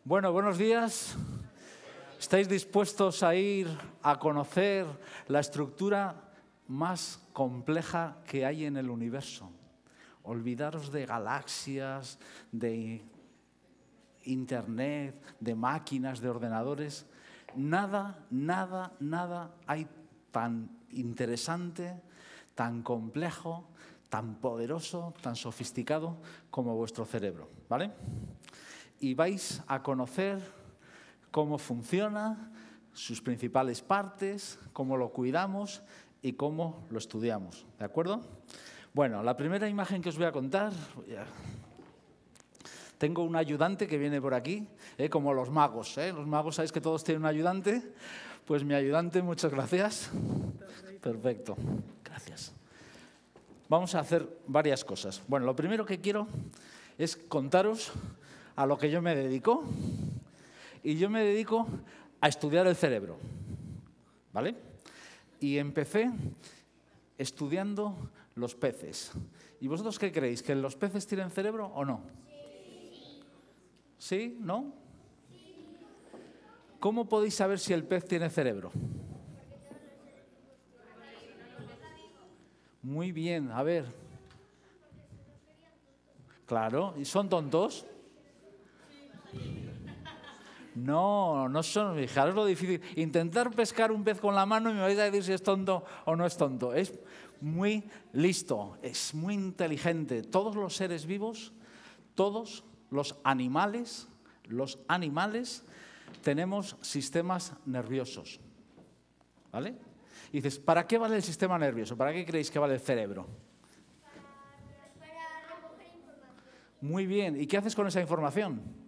Bueno, buenos días. ¿Estáis dispuestos a ir a conocer la estructura más compleja que hay en el universo? Olvidaros de galaxias, de internet, de máquinas, de ordenadores. Nada hay tan interesante, tan complejo, tan poderoso, tan sofisticado como vuestro cerebro, ¿vale? Y vais a conocer cómo funciona, sus principales partes, cómo lo cuidamos y cómo lo estudiamos, ¿de acuerdo? Bueno, la primera imagen que os voy a contar, tengo un ayudante que viene por aquí, como los magos, Los magos, ¿sabéis que todos tienen un ayudante? Pues mi ayudante, muchas gracias. Perfecto, gracias. Vamos a hacer varias cosas. Bueno, lo primero que quiero es contaros a lo que yo me dedico. Y yo me dedico a estudiar el cerebro, ¿vale? Y empecé estudiando los peces. ¿Y vosotros qué creéis? ¿Que los peces tienen cerebro o no? ¿Sí? ¿No? ¿Cómo podéis saber si el pez tiene cerebro? Muy bien, a ver. Claro, ¿y son tontos? No son, fijaros lo difícil. Intentar pescar un pez con la mano y me vais a decir si es tonto o no es tonto. Es muy listo, es muy inteligente. Todos los seres vivos, todos los animales tenemos sistemas nerviosos, ¿vale? Y dices, ¿para qué vale el sistema nervioso? ¿Para qué creéis que vale el cerebro? Para recoger información. Muy bien, ¿y qué haces con esa información?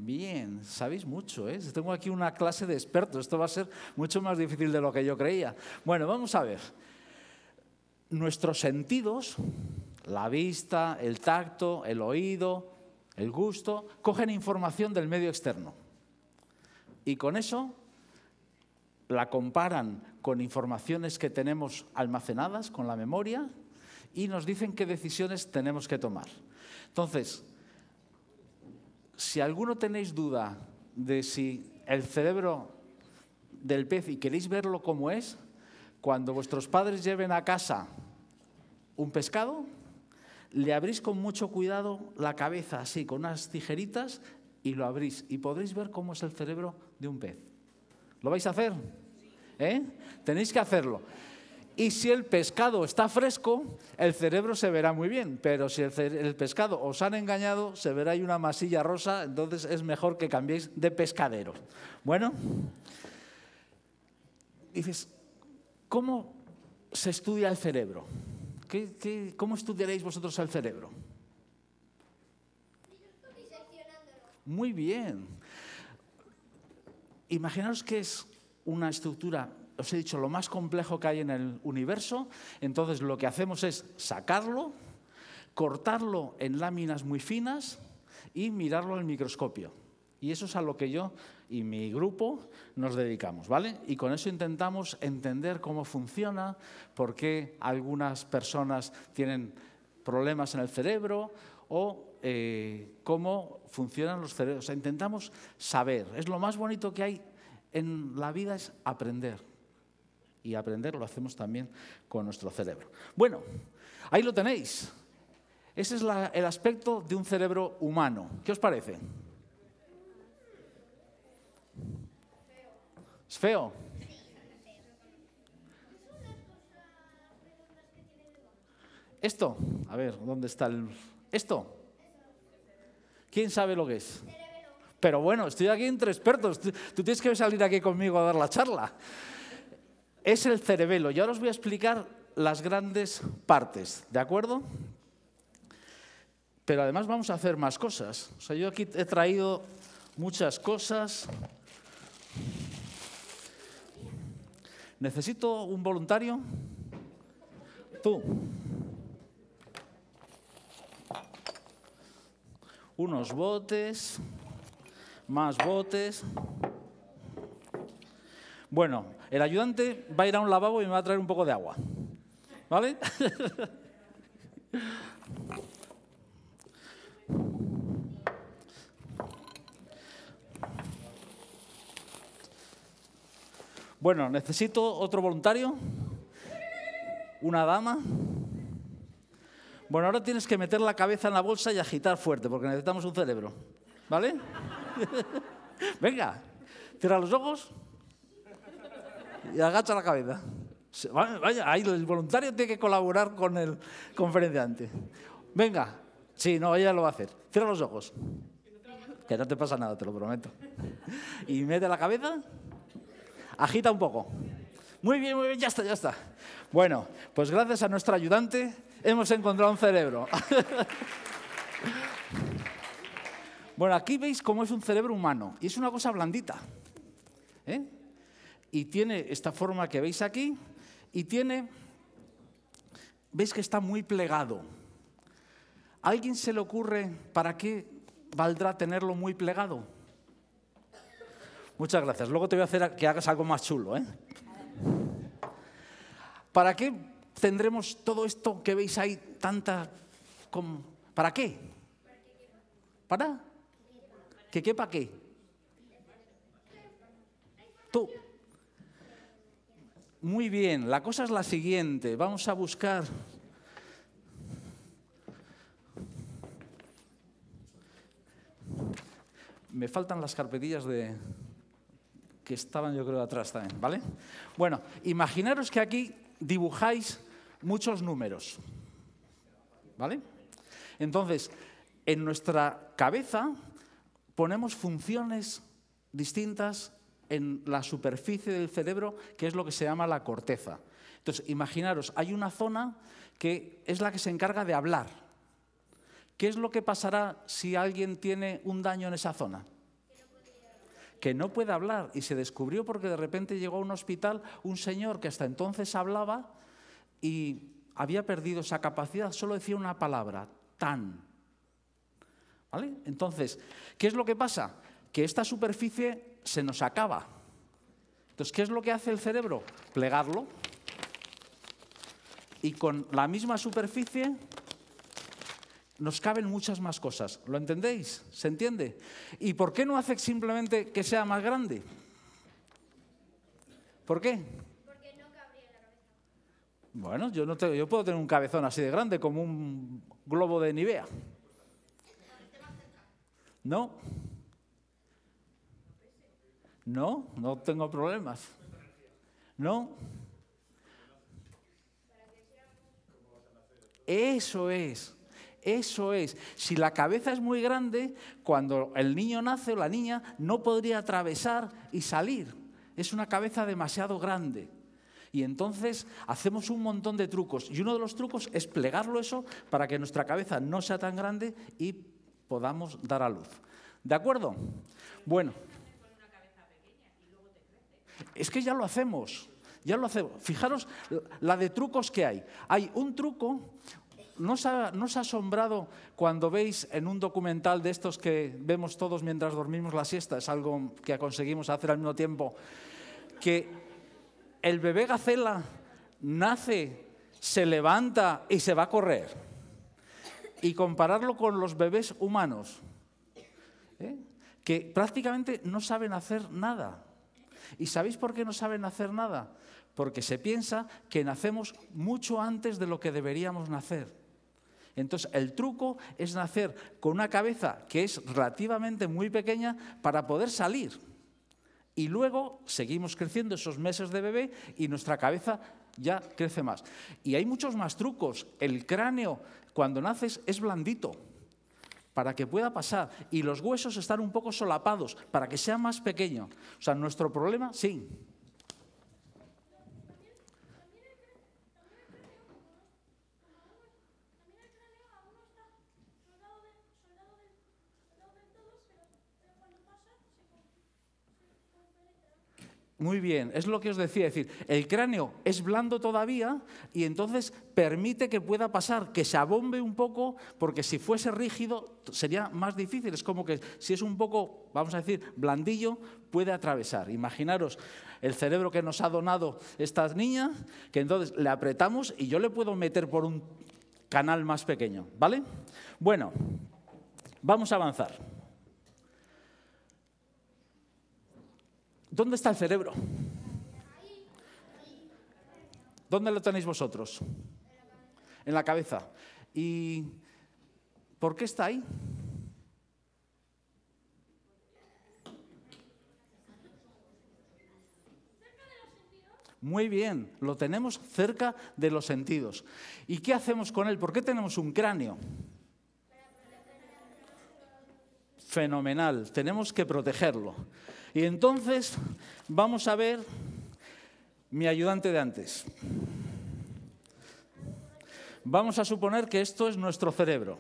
Bien, sabéis mucho, ¿eh? Tengo aquí una clase de expertos. Esto va a ser mucho más difícil de lo que yo creía. Bueno, vamos a ver. Nuestros sentidos, la vista, el tacto, el oído, el gusto, cogen información del medio externo. Y con eso la comparan con informaciones que tenemos almacenadas, con la memoria, y nos dicen qué decisiones tenemos que tomar. Entonces, si alguno tenéis duda de si el cerebro del pez y queréis verlo como es, cuando vuestros padres lleven a casa un pescado, le abrís con mucho cuidado la cabeza, así, con unas tijeritas, y lo abrís. Y podréis ver cómo es el cerebro de un pez. ¿Lo vais a hacer? Tenéis que hacerlo. Y si el pescado está fresco, el cerebro se verá muy bien, pero si el pescado os han engañado, se verá ahí una masilla rosa, entonces es mejor que cambiéis de pescadero. Bueno, dices, ¿cómo se estudia el cerebro? ¿Cómo estudiaréis vosotros el cerebro? Muy bien. Imaginaos que es una estructura, os he dicho, lo más complejo que hay en el universo. Entonces lo que hacemos es sacarlo, cortarlo en láminas muy finas y mirarlo al microscopio. Y eso es a lo que yo y mi grupo nos dedicamos, ¿vale? Y con eso intentamos entender cómo funciona, por qué algunas personas tienen problemas en el cerebro o cómo funcionan los cerebros. O sea, intentamos saber. Es lo más bonito que hay en la vida, es aprender. Y aprender lo hacemos también con nuestro cerebro. Bueno, ahí lo tenéis. Ese es el aspecto de un cerebro humano. ¿Qué os parece? ¿Es feo? Esto, a ver, ¿dónde está el...? ¿Esto? ¿Quién sabe lo que es? Pero bueno, estoy aquí entre expertos. Tú tienes que salir aquí conmigo a dar la charla. Es el cerebelo. Y ahora os voy a explicar las grandes partes, ¿de acuerdo? Pero además vamos a hacer más cosas. O sea, yo aquí he traído muchas cosas. ¿Necesito un voluntario? Tú. Unos botes, más botes. Bueno, el ayudante va a ir a un lavabo y me va a traer un poco de agua, ¿vale? Bueno, necesito otro voluntario. Una dama. Bueno, ahora tienes que meter la cabeza en la bolsa y agitar fuerte, porque necesitamos un cerebro. ¿Vale? Venga, cierra los ojos y agacha la cabeza. Vaya, ahí el voluntario tiene que colaborar con el conferenciante. Venga. Sí, no, ella lo va a hacer. Cierra los ojos. Que no te pasa nada, te lo prometo. Y mete la cabeza. Agita un poco. Muy bien, ya está, ya está. Bueno, pues gracias a nuestro ayudante hemos encontrado un cerebro. Bueno, aquí veis cómo es un cerebro humano. Y es una cosa blandita. Y tiene esta forma que veis aquí. Y tiene... ¿Veis que está muy plegado? ¿A alguien se le ocurre para qué valdrá tenerlo muy plegado? Muchas gracias. Luego te voy a hacer que hagas algo más chulo, ¿eh? ¿Para qué tendremos todo esto que veis ahí, tanta... ¿Para qué? ¿Para? ¿Que quepa qué? Tú. Muy bien, la cosa es la siguiente. Vamos a buscar... Me faltan las carpetillas que estaban, yo creo, atrás también, ¿vale? Bueno, imaginaros que aquí dibujáis muchos números, ¿vale? Entonces, en nuestra cabeza ponemos funciones distintas en la superficie del cerebro, que es lo que se llama la corteza. Entonces, imaginaros, hay una zona que es la que se encarga de hablar. ¿Qué es lo que pasará si alguien tiene un daño en esa zona? Que no puede hablar. Y se descubrió porque de repente llegó a un hospital un señor que hasta entonces hablaba y había perdido esa capacidad, solo decía una palabra, tan. ¿Vale? Entonces, ¿qué es lo que pasa? Que esta superficie se nos acaba. Entonces, ¿qué es lo que hace el cerebro? Plegarlo. Y con la misma superficie nos caben muchas más cosas. ¿Lo entendéis? ¿Se entiende? ¿Y por qué no hace simplemente que sea más grande? ¿Por qué? Porque no cabría en la cabeza. Bueno, yo puedo tener un cabezón así de grande, como un globo de Nivea. ¿No? No tengo problemas. ¿No? Eso es. Eso es. Si la cabeza es muy grande, cuando el niño nace o la niña no podría atravesar y salir. Es una cabeza demasiado grande. Y entonces hacemos un montón de trucos. Y uno de los trucos es plegarlo eso para que nuestra cabeza no sea tan grande y podamos dar a luz. ¿De acuerdo? Bueno. Es que ya lo hacemos. Ya lo hacemos. Fijaros la de trucos que hay. Hay un truco... ¿No os ha asombrado cuando veis en un documental de estos que vemos todos mientras dormimos la siesta? Es algo que conseguimos hacer al mismo tiempo. Que el bebé gacela nace, se levanta y se va a correr. Y compararlo con los bebés humanos, que prácticamente no saben hacer nada. ¿Y sabéis por qué no saben hacer nada? Porque se piensa que nacemos mucho antes de lo que deberíamos nacer. Entonces, el truco es nacer con una cabeza que es relativamente muy pequeña para poder salir. Y luego seguimos creciendo esos meses de bebé y nuestra cabeza ya crece más. Y hay muchos más trucos. El cráneo, cuando naces, es blandito para que pueda pasar. Y los huesos están un poco solapados para que sea más pequeño. O sea, nuestro problema, sí. Muy bien, es lo que os decía, es decir, el cráneo es blando todavía y entonces permite que pueda pasar, que se abombe un poco, porque si fuese rígido sería más difícil. Es como que si es un poco, vamos a decir, blandillo, puede atravesar. Imaginaros el cerebro que nos ha donado esta niña, que entonces le apretamos y yo le puedo meter por un canal más pequeño, ¿vale? Bueno, vamos a avanzar. ¿Dónde está el cerebro? ¿Dónde lo tenéis vosotros? En la cabeza. ¿Y por qué está ahí? Muy bien, lo tenemos cerca de los sentidos. ¿Y qué hacemos con él? ¿Por qué tenemos un cráneo? Fenomenal, tenemos que protegerlo. Y entonces vamos a ver mi ayudante de antes. Vamos a suponer que esto es nuestro cerebro,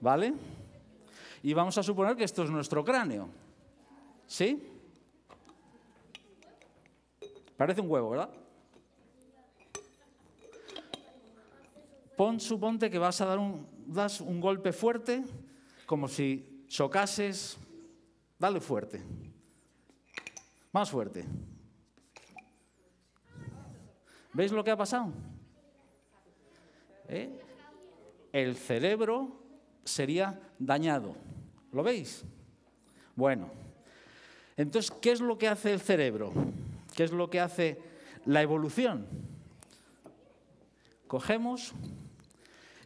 ¿vale? Y vamos a suponer que esto es nuestro cráneo, ¿sí? Parece un huevo, ¿verdad? Suponte que vas a das un golpe fuerte, como si chocases. Dale fuerte. Más fuerte. ¿Veis lo que ha pasado? El cerebro sería dañado. ¿Lo veis? Bueno, entonces, ¿qué es lo que hace el cerebro? ¿Qué es lo que hace la evolución? Cogemos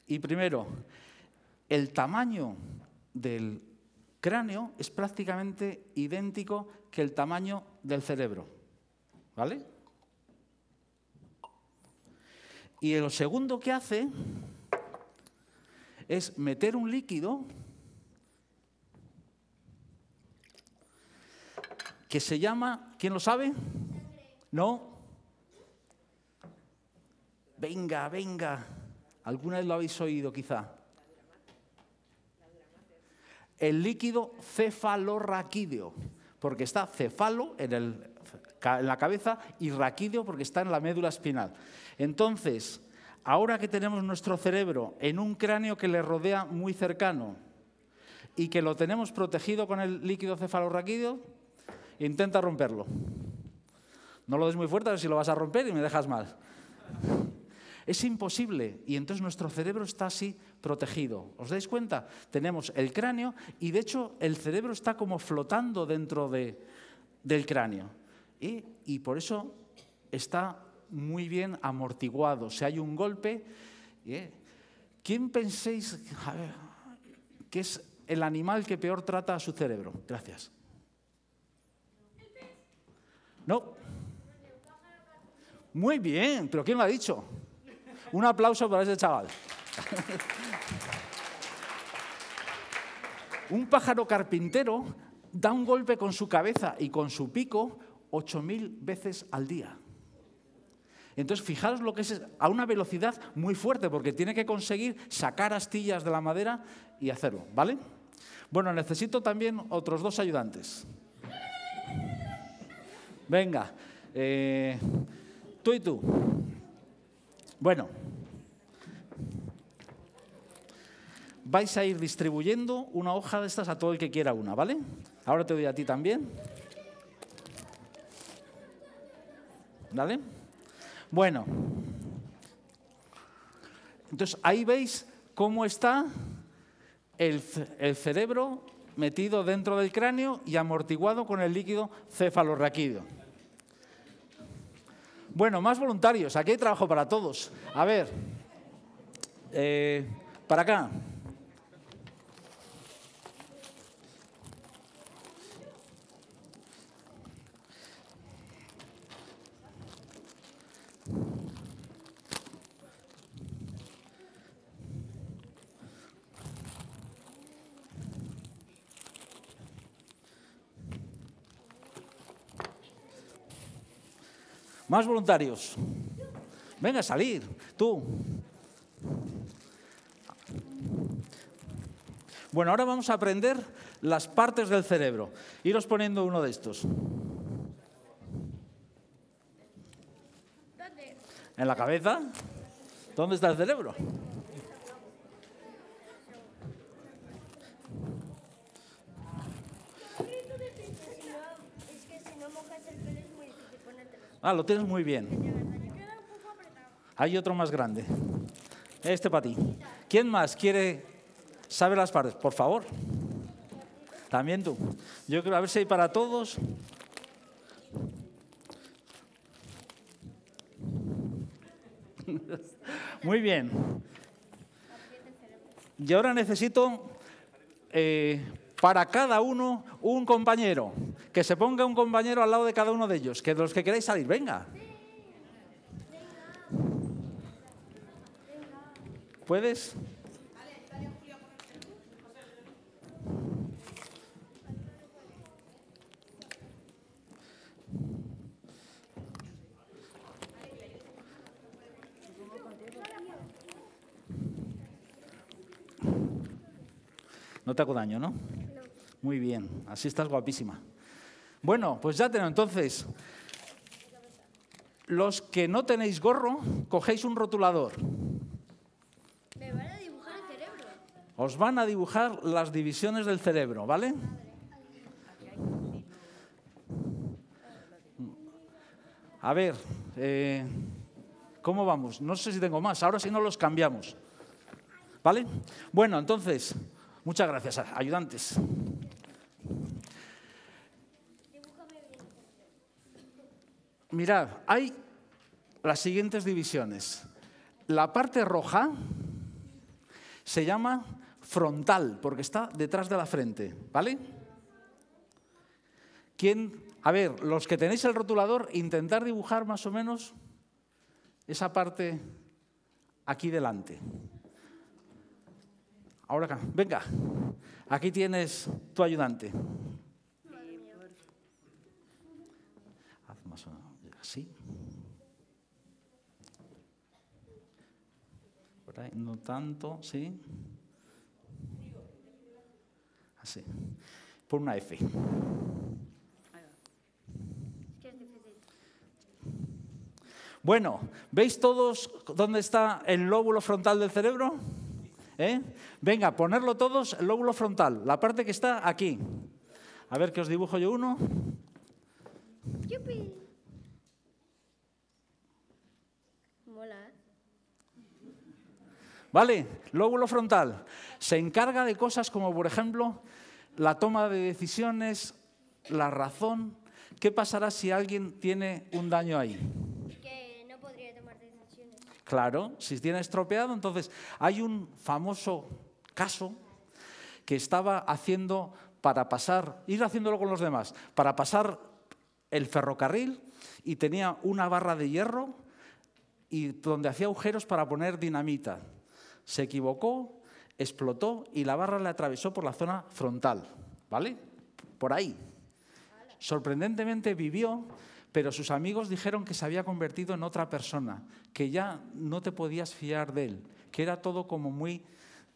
y primero, el tamaño del cráneo es prácticamente idéntico que el tamaño del cerebro, ¿vale? Y lo segundo que hace es meter un líquido que se llama, ¿quién lo sabe? ¿No? Venga, venga. ¿Alguna vez lo habéis oído quizá? El líquido cefalorraquídeo, porque está cefalo en la cabeza y raquídeo porque está en la médula espinal. Entonces, ahora que tenemos nuestro cerebro en un cráneo que le rodea muy cercano y que lo tenemos protegido con el líquido cefalorraquídeo, intenta romperlo. No lo des muy fuerte a ver si lo vas a romper y me dejas mal. Es imposible y entonces nuestro cerebro está así protegido. ¿Os dais cuenta? Tenemos el cráneo y de hecho el cerebro está como flotando dentro del cráneo. Y por eso está muy bien amortiguado. Si hay un golpe, ¿quién penséis que es el animal que peor trata a su cerebro? Gracias. No. Muy bien, pero ¿quién lo ha dicho? Un aplauso para ese chaval. Un pájaro carpintero da un golpe con su cabeza y con su pico 8.000 veces al día. Entonces, fijaros lo que es a una velocidad muy fuerte, porque tiene que conseguir sacar astillas de la madera y hacerlo, ¿vale? Bueno, necesito también otros 2 ayudantes. Venga, tú y tú. Bueno, vais a ir distribuyendo una hoja de estas a todo el que quiera una, ¿vale? Ahora te doy a ti también. ¿Vale? Bueno, entonces ahí veis cómo está el cerebro metido dentro del cráneo y amortiguado con el líquido cefalorraquídeo. Bueno, más voluntarios, aquí hay trabajo para todos. A ver, para acá. Más voluntarios. Venga a salir, tú. Bueno, ahora vamos a aprender las partes del cerebro. Iros poniendo uno de estos. ¿Dónde? ¿En la cabeza? ¿Dónde está el cerebro? Es que si no mojas el pelo es muy difícil ponértelo. Ah, lo tienes muy bien. Queda un poco apretado. Hay otro más grande. Este para ti. ¿Quién más quiere saber las partes? Por favor. También tú. Yo creo, a ver si hay para todos. Muy bien. Y ahora necesito para cada uno un compañero. Que se ponga un compañero al lado de cada uno de ellos. Que de los que queráis salir, venga. ¿Puedes? No te hago daño, ¿no? Muy bien, así estás guapísima. Bueno, pues ya tenemos entonces. Los que no tenéis gorro, cogéis un rotulador. Me van a dibujar el cerebro. Os van a dibujar las divisiones del cerebro, ¿vale? A ver, ¿cómo vamos? No sé si tengo más, ahora si no los cambiamos. ¿Vale? Bueno, entonces, muchas gracias, ayudantes. Mirad, hay las siguientes divisiones. La parte roja se llama frontal, porque está detrás de la frente, ¿vale? A ver, los que tenéis el rotulador, intentar dibujar más o menos esa parte aquí delante. Ahora acá, venga, aquí tienes tu ayudante. Haz más o menos así. Por ahí, no tanto, sí. Así. Por una F. Bueno, ¿veis todos dónde está el lóbulo frontal del cerebro? Venga, ponerlo todos, el lóbulo frontal, la parte que está aquí. A ver que os dibujo yo uno. ¡Yupi! Mola. Vale, lóbulo frontal. Se encarga de cosas como, por ejemplo, la toma de decisiones, la razón. ¿Qué pasará si alguien tiene un daño ahí? Que no podría tomar decisiones. Claro, si tiene estropeado, entonces hay un famoso caso que estaba haciendo para pasar, ir haciéndolo con los demás, para pasar el ferrocarril y tenía una barra de hierro y donde hacía agujeros para poner dinamita. Se equivocó, explotó y la barra le atravesó por la zona frontal, ¿vale? Por ahí. Sorprendentemente vivió, pero sus amigos dijeron que se había convertido en otra persona, que ya no te podías fiar de él, que era todo como muy,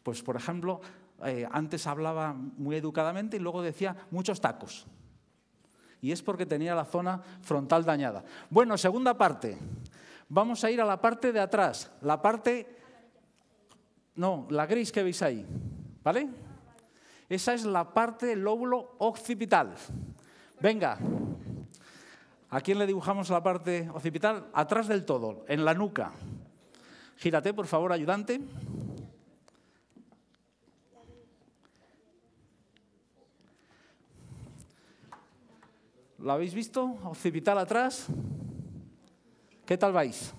pues por ejemplo, antes hablaba muy educadamente y luego decía muchos tacos. Y es porque tenía la zona frontal dañada. Bueno, segunda parte. Vamos a ir a la parte de atrás, la parte, no, la gris que veis ahí, ¿vale? Esa es la parte del lóbulo occipital. Venga, ¿a quién le dibujamos la parte occipital? Atrás del todo, en la nuca. Gírate, por favor, ayudante. ¿Lo habéis visto? Occipital atrás. ¿Qué tal vais?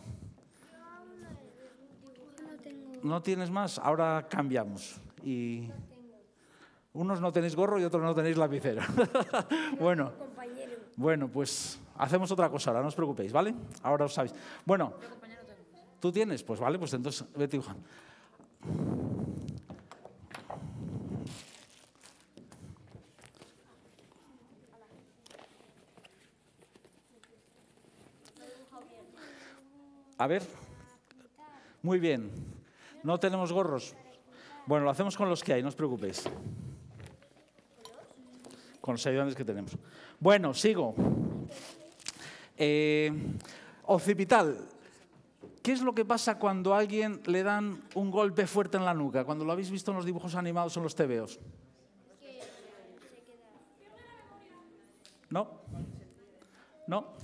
¿No tienes más? Ahora cambiamos. Y unos no tenéis gorro y otros no tenéis lapicero. Bueno, pues hacemos otra cosa ahora, no os preocupéis, ¿vale? Ahora os sabéis. Bueno, ¿tú tienes? Pues vale, pues entonces vete dibujando. A ver. Muy bien. ¿No tenemos gorros? Bueno, lo hacemos con los que hay, no os preocupéis. Con los ayudantes que tenemos. Bueno, sigo. Occipital. ¿Qué es lo que pasa cuando a alguien le dan un golpe fuerte en la nuca? Cuando lo habéis visto en los dibujos animados o en los tebeos. ¿No? ¿No?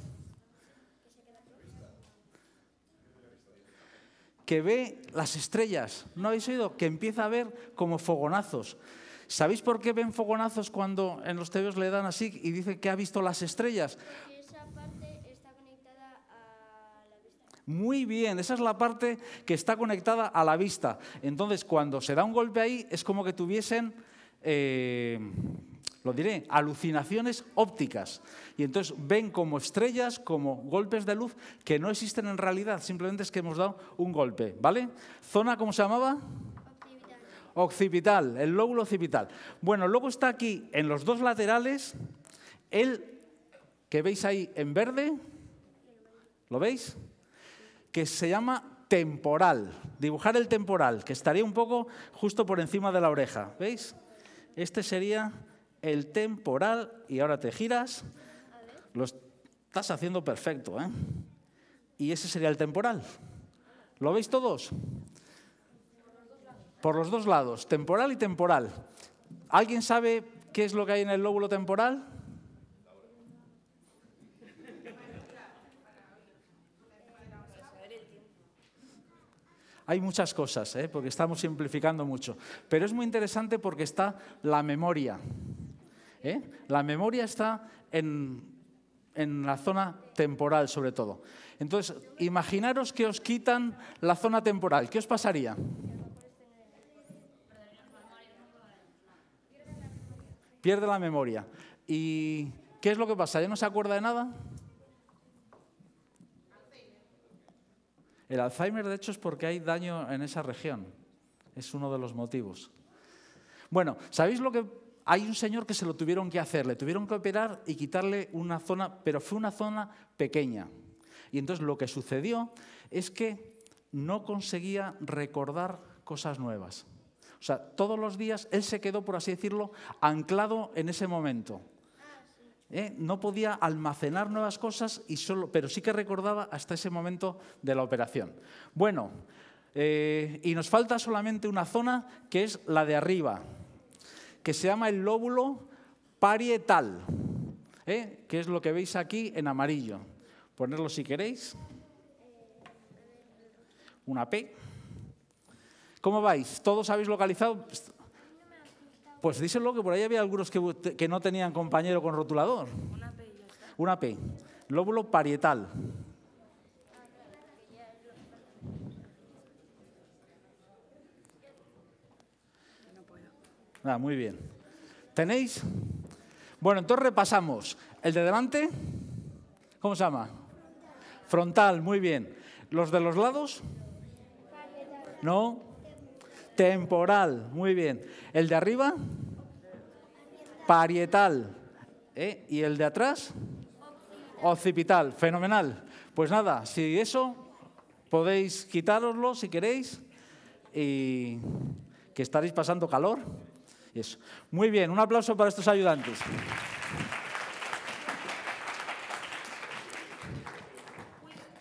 Que ve las estrellas. ¿No habéis oído? Que empieza a ver como fogonazos. ¿Sabéis por qué ven fogonazos cuando en los tebeos le dan así y dice que ha visto las estrellas? Porque esa parte está conectada a la vista. Muy bien, esa es la parte que está conectada a la vista. Entonces, cuando se da un golpe ahí, es como que tuviesen, lo diré, alucinaciones ópticas. Y entonces ven como estrellas, como golpes de luz que no existen en realidad, simplemente es que hemos dado un golpe, ¿vale? ¿Zona cómo se llamaba? Occipital, el lóbulo occipital. Bueno, luego está aquí, en los dos laterales, el que veis ahí en verde, ¿lo veis? Que se llama temporal, dibujar el temporal, que estaría un poco justo por encima de la oreja, ¿veis? Este sería el temporal y ahora te giras, lo estás haciendo perfecto, ¿eh? Y ese sería el temporal. ¿Lo veis todos? Por los dos lados, temporal y temporal. ¿Alguien sabe qué es lo que hay en el lóbulo temporal? Hay muchas cosas, porque estamos simplificando mucho. Pero es muy interesante porque está la memoria. La memoria está en la zona temporal, sobre todo. Entonces, imaginaros que os quitan la zona temporal. ¿Qué os pasaría? Pierde la memoria. ¿Y qué es lo que pasa? ¿Ya no se acuerda de nada? El Alzheimer, de hecho, es porque hay daño en esa región. Es uno de los motivos. Bueno, ¿sabéis lo que...? Hay un señor que se lo tuvieron que hacer. Le tuvieron que operar y quitarle una zona, pero fue una zona pequeña. Y entonces lo que sucedió es que no conseguía recordar cosas nuevas. O sea, todos los días él se quedó, por así decirlo, anclado en ese momento. No podía almacenar nuevas cosas, pero sí que recordaba hasta ese momento de la operación. Bueno, y nos falta solamente una zona que es la de arriba, que se llama el lóbulo parietal, que es lo que veis aquí en amarillo. Ponerlo si queréis. Una P. ¿Cómo vais? ¿Todos habéis localizado? Pues díselo, que por ahí había algunos que no tenían compañero con rotulador. Una P y ya está. Una P. Lóbulo parietal. No puedo. Muy bien. ¿Tenéis? Bueno, entonces repasamos. El de delante, ¿cómo se llama? Frontal, muy bien. ¿Los de los lados? No. Temporal, muy bien. ¿El de arriba? Parietal. ¿Y el de atrás? Occipital. Fenomenal. Pues nada, si eso, podéis quitároslo si queréis y que estaréis pasando calor. Y eso. Muy bien, un aplauso para estos ayudantes.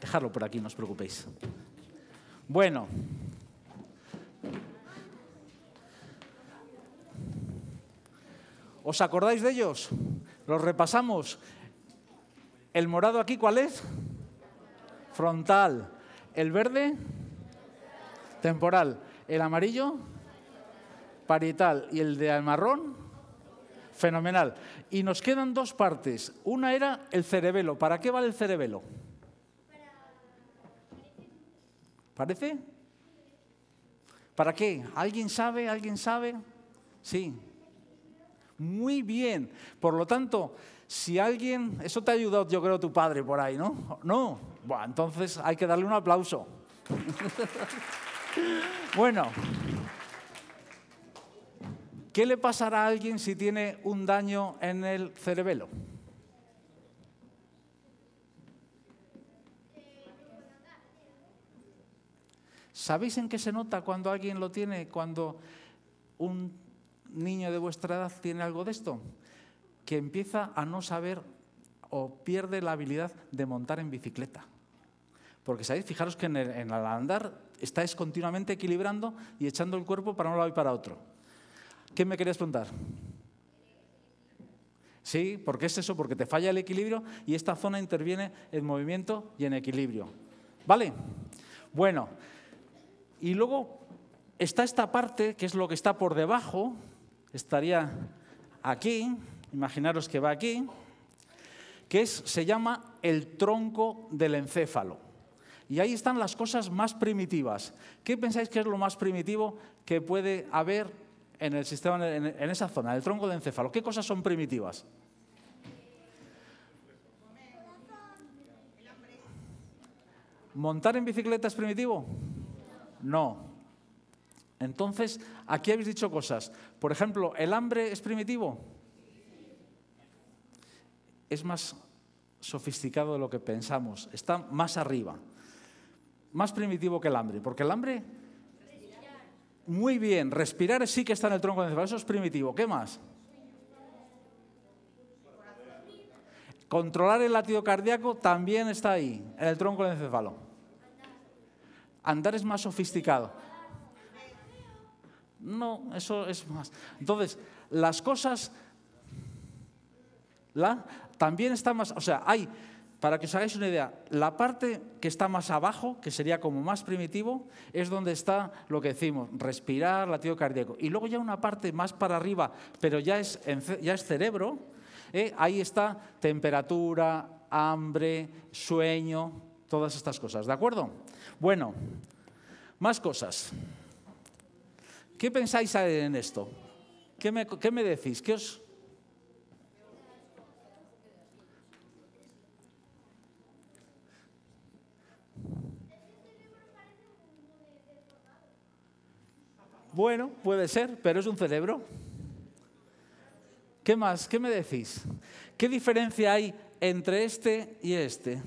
Dejadlo por aquí, no os preocupéis. Bueno. ¿Os acordáis de ellos? Los repasamos. ¿El morado aquí cuál es? Frontal. ¿El verde? Temporal. ¿El amarillo? Parietal. ¿Y el de marrón? Fenomenal. Y nos quedan dos partes. Una era el cerebelo. ¿Para qué vale el cerebelo? ¿Parece? ¿Para qué? ¿Alguien sabe? ¿Alguien sabe? Sí. Muy bien. Por lo tanto, si alguien... Eso te ha ayudado, yo creo, tu padre por ahí, ¿no? No. Bueno, entonces hay que darle un aplauso. Bueno. ¿Qué le pasará a alguien si tiene un daño en el cerebelo? ¿Sabéis en qué se nota cuando alguien lo tiene? Cuando un niño de vuestra edad tiene algo de esto, que empieza a no saber o pierde la habilidad de montar en bicicleta. Porque, ¿sabéis? Fijaros que en el andar estáis continuamente equilibrando y echando el cuerpo para un lado y para otro. ¿Qué me querías preguntar? Sí, ¿por qué es eso? Porque te falla el equilibrio y esta zona interviene en movimiento y en equilibrio. ¿Vale? Bueno, y luego está esta parte, que es lo que está por debajo, estaría aquí, imaginaros que va aquí, que se llama el tronco del encéfalo. Y ahí están las cosas más primitivas. ¿Qué pensáis que es lo más primitivo que puede haber en el sistema, en esa zona, el tronco del encéfalo? ¿Qué cosas son primitivas? ¿Montar en bicicleta es primitivo? No. Entonces, aquí habéis dicho cosas. Por ejemplo, ¿el hambre es primitivo? Es más sofisticado de lo que pensamos. Está más arriba. Más primitivo que el hambre. Porque el hambre... Muy bien. Respirar sí que está en el tronco del encéfalo. Eso es primitivo. ¿Qué más? Controlar el latido cardíaco también está ahí, en el tronco del encéfalo. Andar es más sofisticado. No, eso es más. Entonces, las cosas... también está más... O sea, hay, para que os hagáis una idea, la parte que está más abajo, que sería como más primitivo, es donde está lo que decimos, respirar, latido cardíaco. Y luego ya una parte más para arriba, pero ya es cerebro, ahí está temperatura, hambre, sueño, todas estas cosas, ¿de acuerdo? Bueno, más cosas. ¿Qué pensáis en esto? ¿Qué me decís? ¿Qué os...? Bueno, puede ser, pero es un cerebro. ¿Qué más? ¿Qué me decís? ¿Qué diferencia hay entre este y este?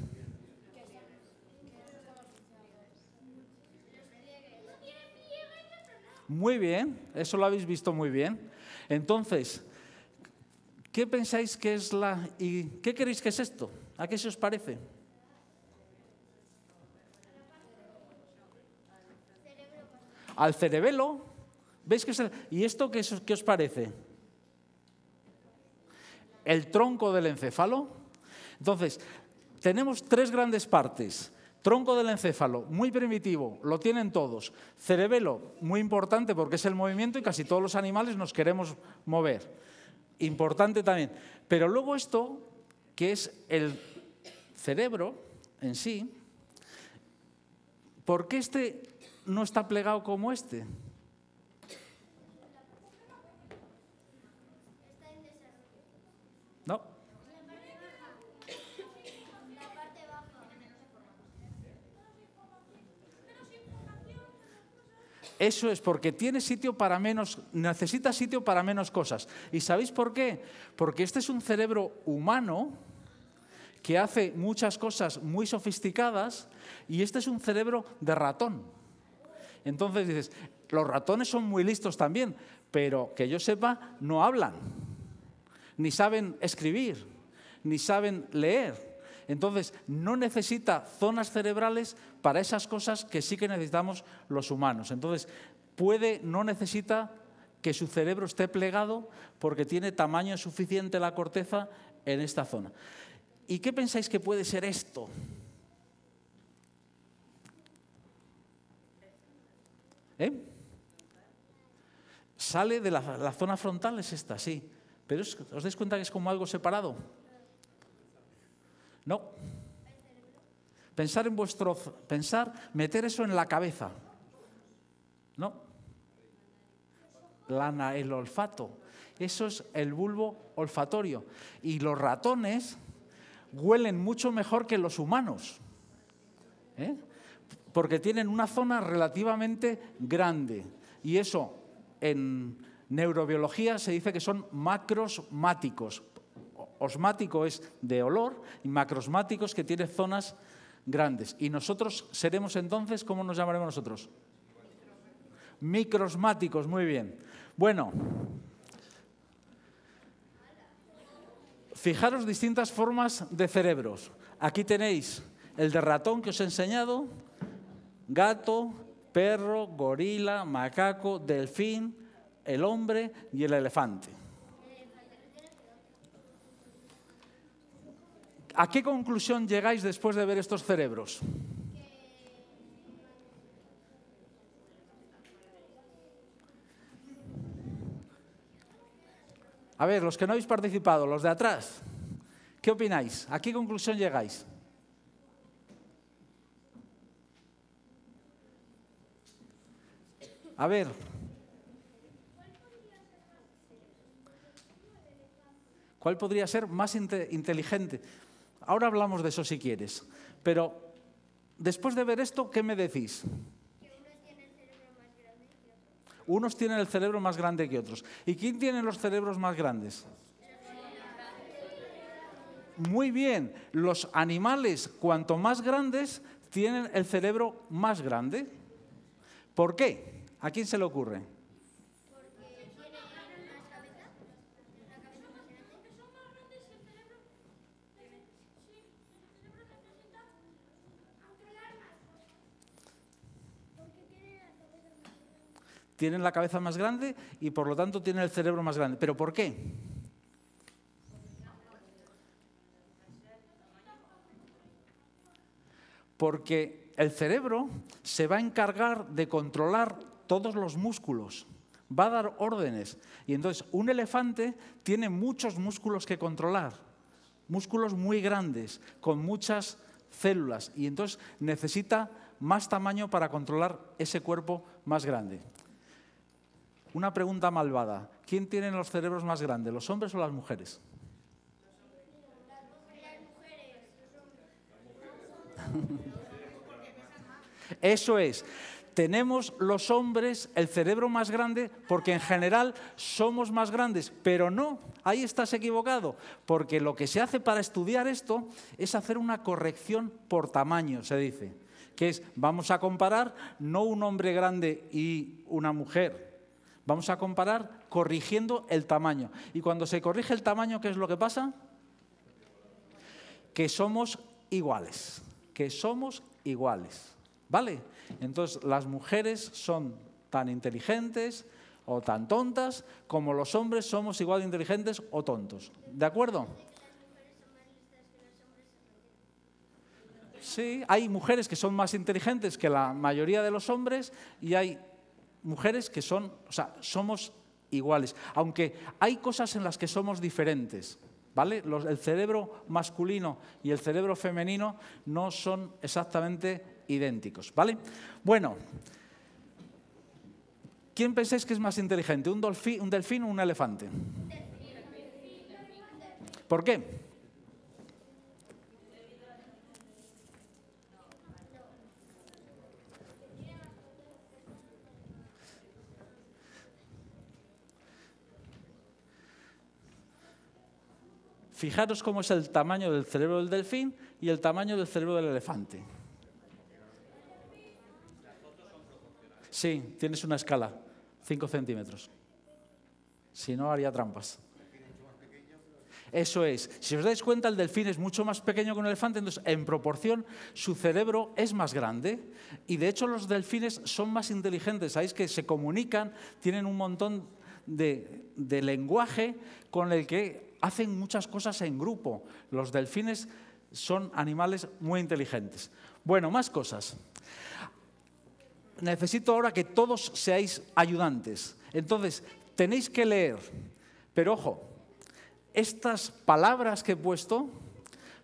Muy bien, eso lo habéis visto muy bien. Entonces, ¿qué pensáis que es y qué creéis que es esto? ¿A qué se os parece? Al cerebelo. ¿Veis que es ¿Y esto qué os parece? El tronco del encéfalo. Entonces, tenemos tres grandes partes. Tronco del encéfalo, muy primitivo, lo tienen todos. Cerebelo, muy importante porque es el movimiento y casi todos los animales nos queremos mover. Importante también. Pero luego esto, que es el cerebro en sí, ¿por qué este no está plegado como este? No. Eso es porque tiene sitio para menos, necesita sitio para menos cosas. ¿Y sabéis por qué? Porque este es un cerebro humano que hace muchas cosas muy sofisticadas y este es un cerebro de ratón. Entonces dices, los ratones son muy listos también, pero que yo sepa, no hablan, ni saben escribir, ni saben leer. Entonces, no necesita zonas cerebrales para esas cosas que sí que necesitamos los humanos. Entonces, no necesita que su cerebro esté plegado porque tiene tamaño suficiente la corteza en esta zona. ¿Y qué pensáis que puede ser esto? Sale de la zona frontal, es esta, sí. Pero ¿os dais cuenta que es como algo separado? No. Pensar, meter eso en la cabeza. No. El olfato. Eso es el bulbo olfatorio. Y los ratones huelen mucho mejor que los humanos. Porque tienen una zona relativamente grande. Y eso, en neurobiología se dice que son macrosmáticos. Osmático es de olor y macrosmáticos que tiene zonas grandes. Y nosotros seremos entonces, ¿cómo nos llamaremos nosotros? Microsmáticos, muy bien. Bueno, fijaros distintas formas de cerebros. Aquí tenéis el de ratón que os he enseñado, gato, perro, gorila, macaco, delfín, el hombre y el elefante. ¿A qué conclusión llegáis después de ver estos cerebros? A ver, los que no habéis participado, los de atrás, ¿qué opináis? ¿A qué conclusión llegáis? A ver. ¿Cuál podría ser más inteligente? Ahora hablamos de eso si quieres. Pero después de ver esto, ¿qué me decís? Unos tienen el cerebro más grande que otros. ¿Y quién tiene los cerebros más grandes? Muy bien. Los animales, cuanto más grandes, tienen el cerebro más grande. ¿Por qué? ¿A quién se le ocurre? Tienen la cabeza más grande y por lo tanto tienen el cerebro más grande. ¿Pero por qué? Porque el cerebro se va a encargar de controlar todos los músculos, va a dar órdenes. Y entonces un elefante tiene muchos músculos que controlar, músculos muy grandes, con muchas células. Y entonces necesita más tamaño para controlar ese cuerpo más grande. Una pregunta malvada. ¿Quién tiene los cerebros más grandes, los hombres o las mujeres? Eso es. Tenemos los hombres el cerebro más grande porque en general somos más grandes, pero no, ahí estás equivocado, porque lo que se hace para estudiar esto es hacer una corrección por tamaño, se dice, que es, vamos a comparar no un hombre grande y una mujer, vamos a comparar corrigiendo el tamaño. Y cuando se corrige el tamaño, ¿qué es lo que pasa? Que somos iguales, ¿vale? Entonces, las mujeres son tan inteligentes o tan tontas como los hombres somos igual de inteligentes o tontos. ¿De acuerdo? Sí, hay mujeres que son más inteligentes que la mayoría de los hombres y hay mujeres que son, o sea, somos iguales. Aunque hay cosas en las que somos diferentes, ¿vale? El cerebro masculino y el cerebro femenino no son exactamente idénticos, ¿vale? Bueno, ¿quién pensáis que es más inteligente? ¿Un delfín o un elefante? ¿Por qué? Fijaros cómo es el tamaño del cerebro del delfín y el tamaño del cerebro del elefante. Sí, tienes una escala, 5 centímetros. Si no, haría trampas. Eso es. Si os dais cuenta, el delfín es mucho más pequeño que un elefante, entonces, en proporción, su cerebro es más grande. Y, de hecho, los delfines son más inteligentes. Sabéis que se comunican, tienen un montón de lenguaje con el que hacen muchas cosas en grupo. Los delfines son animales muy inteligentes. Bueno, más cosas. Necesito ahora que todos seáis ayudantes. Entonces, tenéis que leer. Pero ojo, estas palabras que he puesto,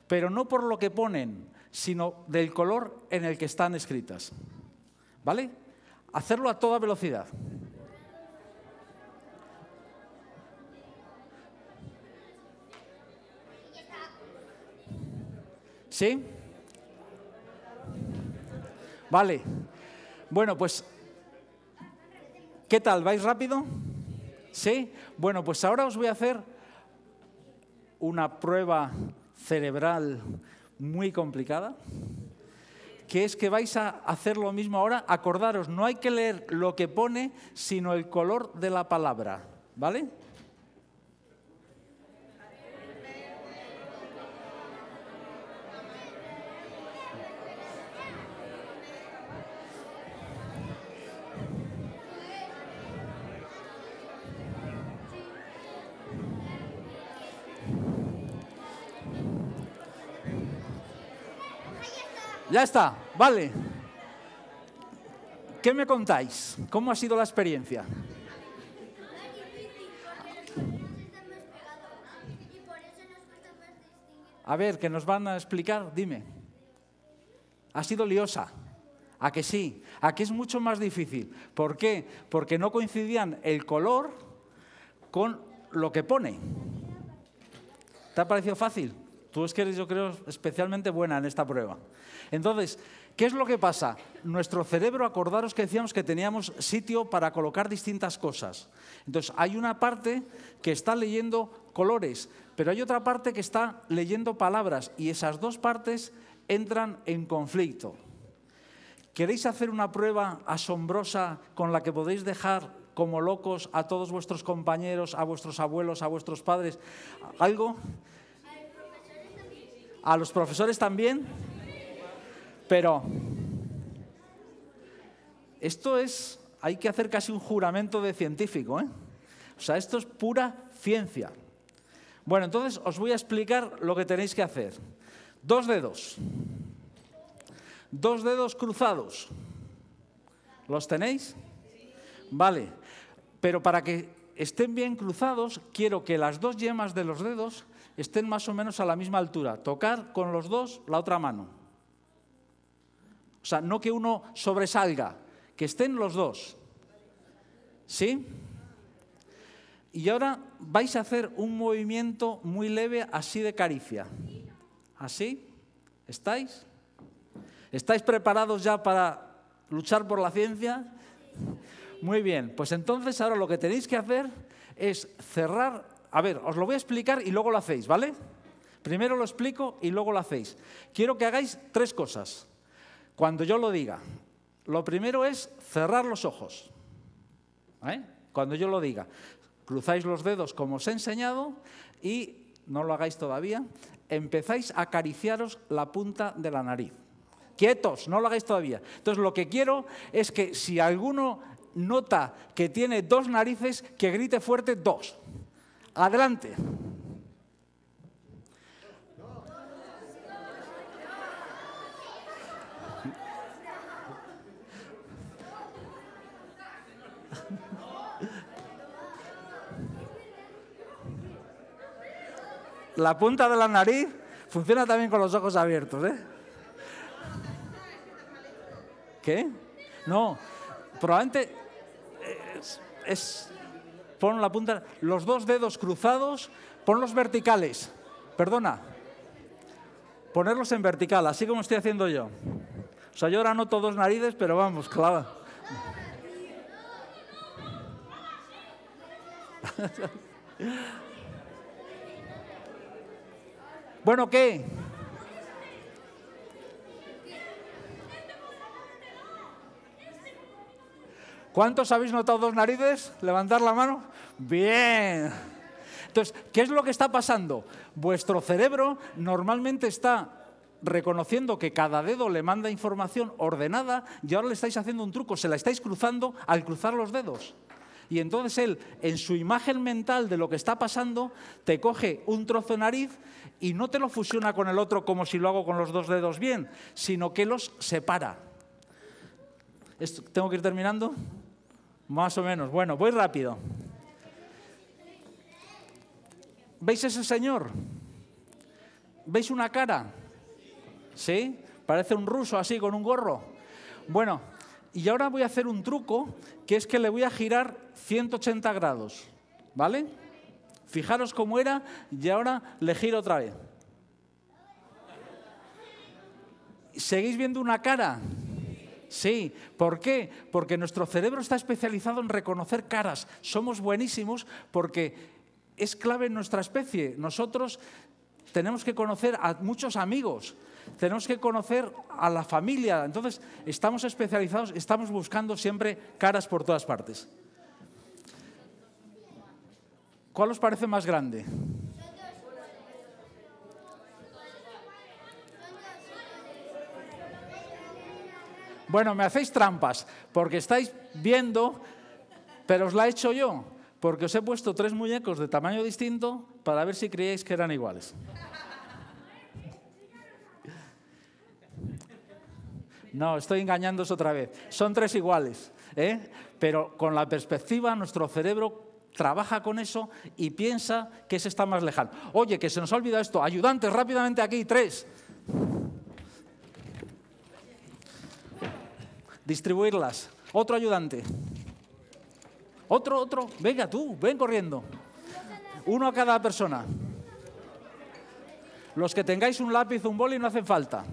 pero no por lo que ponen, sino del color en el que están escritas. ¿Vale? Hacerlo a toda velocidad. ¿Sí? Vale. Bueno, pues, ¿qué tal? ¿Vais rápido? ¿Sí? Bueno, pues ahora os voy a hacer una prueba cerebral muy complicada, que es que vais a hacer lo mismo ahora. Acordaros, no hay que leer lo que pone, sino el color de la palabra, ¿vale? Ya está, vale. ¿Qué me contáis? ¿Cómo ha sido la experiencia? A ver, ¿qué nos van a explicar? Dime. Ha sido liosa. ¿A que sí? ¿A que es mucho más difícil? ¿Por qué? Porque no coincidían el color con lo que pone. ¿Te ha parecido fácil? Tú es que eres, yo creo, especialmente buena en esta prueba. Entonces, ¿qué es lo que pasa? Nuestro cerebro, acordaros que decíamos que teníamos sitio para colocar distintas cosas. Entonces, hay una parte que está leyendo colores, pero hay otra parte que está leyendo palabras, y esas dos partes entran en conflicto. ¿Queréis hacer una prueba asombrosa con la que podéis dejar como locos a todos vuestros compañeros, a vuestros abuelos, a vuestros padres? ¿Algo? ¿A los profesores también? Pero esto es, hay que hacer casi un juramento de científico, ¿eh? O sea, esto es pura ciencia. Bueno, entonces os voy a explicar lo que tenéis que hacer. 2 dedos. 2 dedos cruzados. ¿Los tenéis? Vale. Pero para que estén bien cruzados, quiero que las 2 yemas de los dedos estén más o menos a la misma altura. Tocar con los 2 la otra mano. O sea, no que uno sobresalga, que estén los 2. ¿Sí? Y ahora vais a hacer un movimiento muy leve, así de caricia. ¿Así? ¿Estáis? ¿Estáis preparados ya para luchar por la ciencia? Muy bien, pues entonces ahora lo que tenéis que hacer es cerrar. A ver, os lo voy a explicar y luego lo hacéis, ¿vale? Primero lo explico y luego lo hacéis. Quiero que hagáis 3 cosas cuando yo lo diga. Lo primero es cerrar los ojos. Cuando yo lo diga. Cruzáis los dedos como os he enseñado y, no lo hagáis todavía, empezáis a acariciaros la punta de la nariz. Quietos, no lo hagáis todavía. Entonces lo que quiero es que si alguno nota que tiene 2 narices, que grite fuerte 2. Adelante. La punta de la nariz funciona también con los ojos abiertos, ¿eh? ¿Qué? No, probablemente pon la punta, los 2 dedos cruzados, ponlos verticales. Perdona. Ponerlos en vertical, así como estoy haciendo yo. O sea, yo ahora noto 2 narices, pero vamos, claro. Bueno, ¿qué? ¿Cuántos habéis notado 2 narices? ¿Levantar la mano? Bien. Entonces, ¿qué es lo que está pasando? Vuestro cerebro normalmente está reconociendo que cada dedo le manda información ordenada y ahora le estáis haciendo un truco, se la estáis cruzando al cruzar los dedos. Y entonces él, en su imagen mental de lo que está pasando, te coge un trozo de nariz y no te lo fusiona con el otro como si lo hago con los 2 dedos bien, sino que los separa. ¿Tengo que ir terminando? Más o menos. Bueno, voy rápido. ¿Veis ese señor? ¿Veis una cara? ¿Sí? Parece un ruso así, con un gorro. Bueno, y ahora voy a hacer un truco, que es que le voy a girar 180 grados. ¿Vale? Fijaros cómo era y ahora le giro otra vez. ¿Seguís viendo una cara? Sí. ¿Por qué? Porque nuestro cerebro está especializado en reconocer caras. Somos buenísimos porque es clave en nuestra especie. Nosotros tenemos que conocer a muchos amigos, tenemos que conocer a la familia. Entonces, estamos especializados, estamos buscando siempre caras por todas partes. ¿Cuál os parece más grande? Bueno, me hacéis trampas, porque estáis viendo, pero os la he hecho yo, porque os he puesto 3 muñecos de tamaño distinto para ver si creíais que eran iguales. No, estoy engañándoos otra vez. Son 3 iguales, ¿eh? Pero con la perspectiva, nuestro cerebro trabaja con eso y piensa que ese está más lejano. Oye, que se nos ha olvidado esto. Ayudantes, rápidamente aquí, 3. distribuirlas. Otro ayudante. Otro. Venga tú, ven corriendo. Uno a cada persona. Los que tengáis un lápiz o un boli no hacen falta.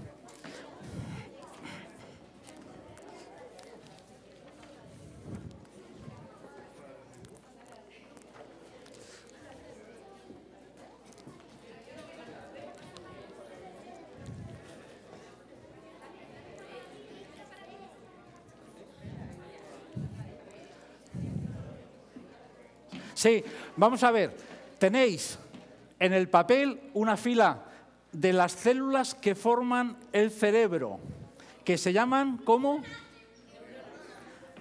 Sí, vamos a ver. Tenéis en el papel una fila de las células que forman el cerebro, que se llaman, ¿cómo?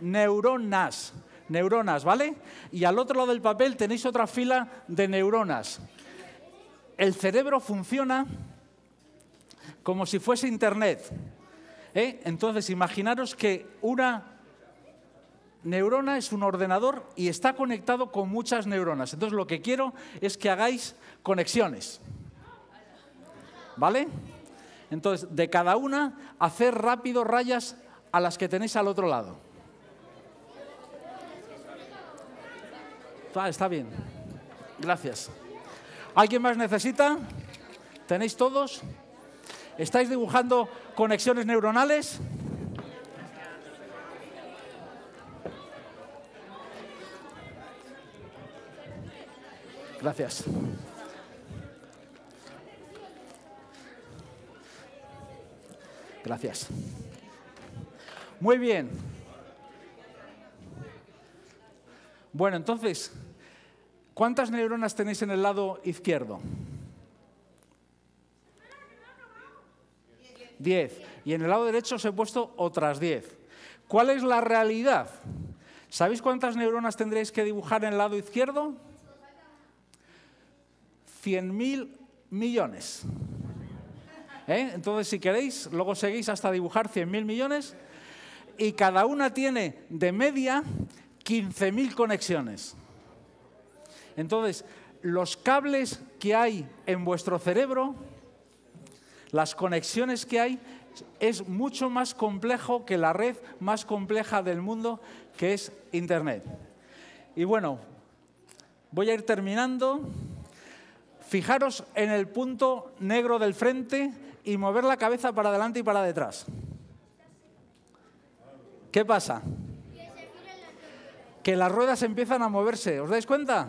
Neuronas. Neuronas, ¿vale? Y al otro lado del papel tenéis otra fila de neuronas. El cerebro funciona como si fuese Internet. Entonces, imaginaros que una neurona es un ordenador y está conectado con muchas neuronas. Entonces, lo que quiero es que hagáis conexiones. ¿Vale? Entonces, de cada una, hacer rápido rayas a las que tenéis al otro lado. Está bien. Gracias. ¿Alguien más necesita? ¿Tenéis todos? ¿Estáis dibujando conexiones neuronales? Gracias. Gracias. Muy bien. Bueno, entonces, ¿cuántas neuronas tenéis en el lado izquierdo? 10. Y en el lado derecho os he puesto otras 10. ¿Cuál es la realidad? ¿Sabéis cuántas neuronas tendréis que dibujar en el lado izquierdo? 100.000 millones. Entonces, si queréis, luego seguís hasta dibujar 100.000 millones y cada una tiene de media 15.000 conexiones. Entonces, los cables que hay en vuestro cerebro, las conexiones que hay, es mucho más complejo que la red más compleja del mundo, que es Internet. Y bueno, voy a ir terminando. Fijaros en el punto negro del frente y mover la cabeza para adelante y para detrás. ¿Qué pasa? Que las ruedas empiezan a moverse. ¿Os dais cuenta?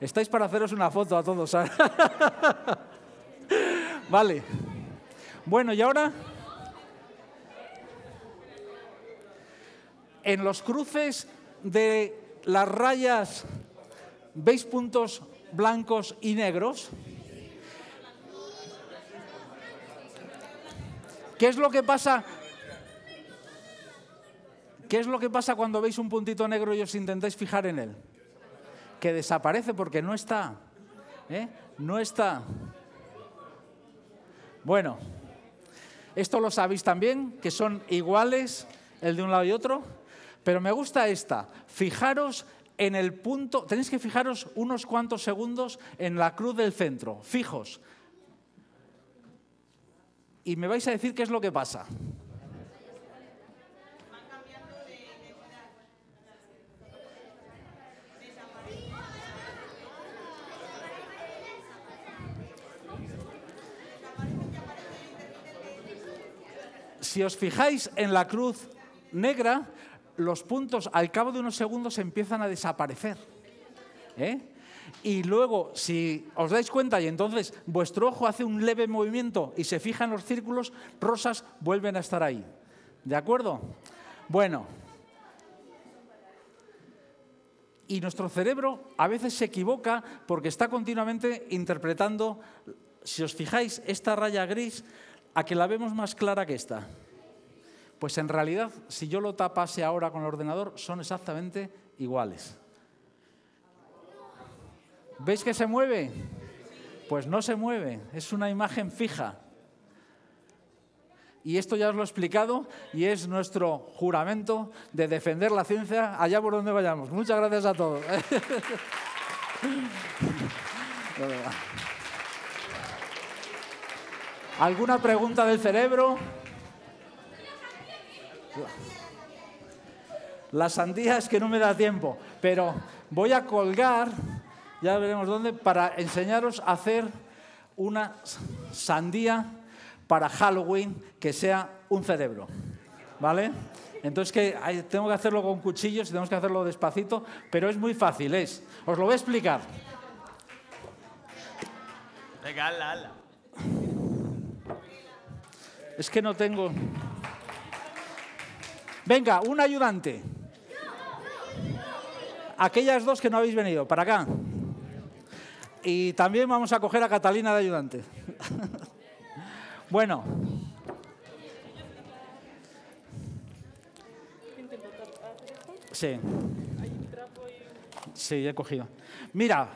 Estáis para haceros una foto a todos. Vale. Bueno, y ahora, en los cruces de las rayas, ¿veis puntos blancos y negros? ¿Qué es lo que pasa? ¿Qué es lo que pasa cuando veis un puntito negro y os intentáis fijar en él? Que desaparece porque no está. No está. Bueno, esto lo sabéis también, que son iguales el de un lado y otro, pero me gusta esta. Fijaros en el punto, tenéis que fijaros unos cuantos segundos en la cruz del centro, fijos. Y me vais a decir qué es lo que pasa. Si os fijáis en la cruz negra, los puntos al cabo de unos segundos empiezan a desaparecer. Y luego, si os dais cuenta y entonces vuestro ojo hace un leve movimiento y se fija en los círculos rosas, vuelven a estar ahí. ¿De acuerdo? Bueno. Y nuestro cerebro a veces se equivoca porque está continuamente interpretando, si os fijáis, esta raya gris, a que la vemos más clara que esta. Pues en realidad, si yo lo tapase ahora con el ordenador, son exactamente iguales. ¿Veis que se mueve? Pues no se mueve, es una imagen fija. Y esto ya os lo he explicado y es nuestro juramento de defender la ciencia allá por donde vayamos. Muchas gracias a todos. ¿Alguna pregunta del cerebro? La sandía es que no me da tiempo, pero voy a colgar, ya veremos dónde, para enseñaros a hacer una sandía para Halloween que sea un cerebro, ¿vale? Entonces tengo que hacerlo con cuchillos y tenemos que hacerlo despacito, pero es muy fácil, os lo voy a explicar. Venga, hazla. Es que no tengo... Venga, un ayudante. Aquellas dos que no habéis venido, para acá. Y también vamos a coger a Catalina de ayudante. Bueno. Sí. Sí, he cogido. Mira,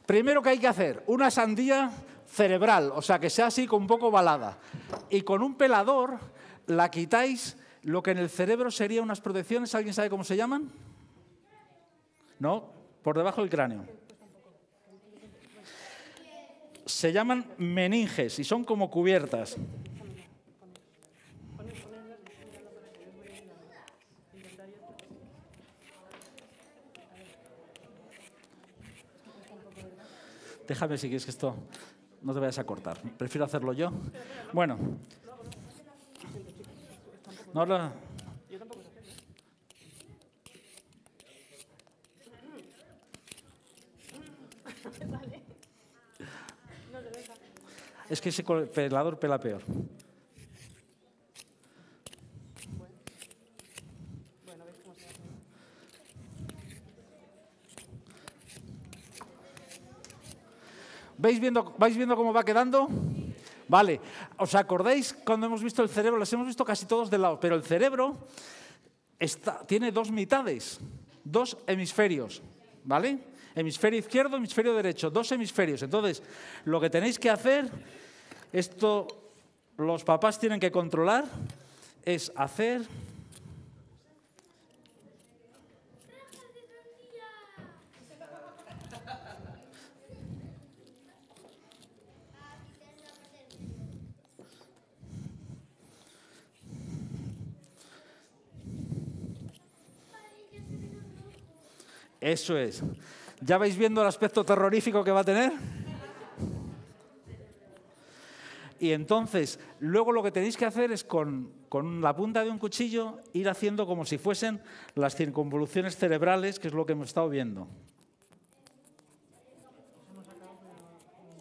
primero que hay que hacer, una sandía cerebral, o sea, que sea así con un poco ovalada. Y con un pelador la quitáis lo que en el cerebro serían unas protecciones. ¿Alguien sabe cómo se llaman? ¿No? Por debajo del cráneo. Se llaman meninges y son como cubiertas. Déjame si quieres que esto no te vayas a cortar. Prefiero hacerlo yo. Bueno. No, es que ese pelador pela peor. ¿Vais viendo cómo va quedando? Vale. ¿Os acordáis cuando hemos visto el cerebro? Los hemos visto casi todos de lado, pero el cerebro tiene dos mitades, dos hemisferios, ¿vale? Hemisferio izquierdo, hemisferio derecho, dos hemisferios. Entonces, lo que tenéis que hacer, esto los papás tienen que controlar, es hacer... Eso es. ¿Ya vais viendo el aspecto terrorífico que va a tener? Y entonces, luego lo que tenéis que hacer es con la punta de un cuchillo ir haciendo como si fuesen las circunvoluciones cerebrales, que es lo que hemos estado viendo.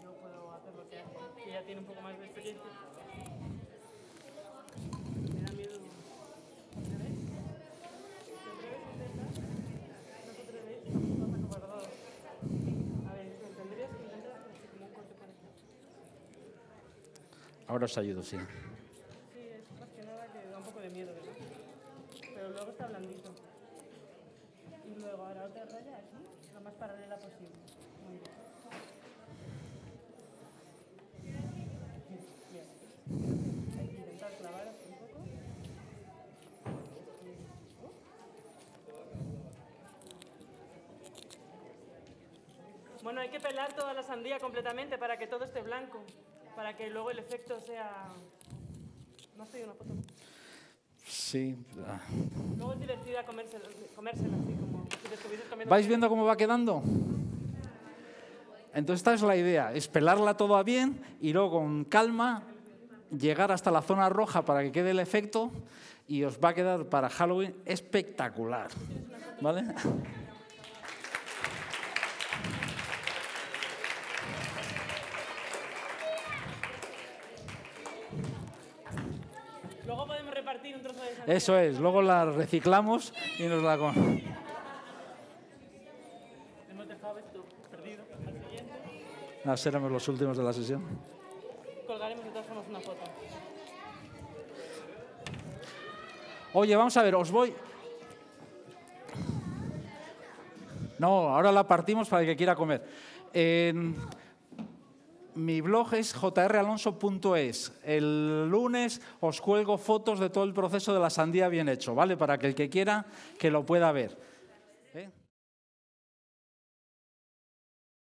Yo puedo hacer lo que hace, que ya tiene un poco más de experiencia. Me da miedo. Ahora os ayudo, sí. Sí, es más que nada que da un poco de miedo, ¿verdad? Pero luego está blandito. Y luego ahora otra raya aquí, lo más paralela posible. Muy bien. Bien. Hay que intentar clavar un poco. Bueno, hay que pelar toda la sandía completamente para que todo esté blanco. Para que luego el efecto sea... ¿No has pedido una foto? Sí. Luego es divertida comérsela así, como si te estuvieses comiendo... ¿Vais viendo cómo va quedando? Entonces esta es la idea, es pelarla toda bien y luego con calma llegar hasta la zona roja para que quede el efecto y os va a quedar para Halloween espectacular. ¿Vale? Luego podemos repartir un trozo de sandía. Eso es, luego la reciclamos y nos la con... Hemos dejado esto perdido. Al siguiente Seremos los últimos de la sesión. colgaremos y todos hacemos una foto. Oye, vamos a ver, os voy... No, ahora la partimos para el que quiera comer. Mi blog es jralonso.es. El lunes os cuelgo fotos de todo el proceso de la sandía bien hecho, ¿vale? Para que el que quiera que lo pueda ver. ¿Eh?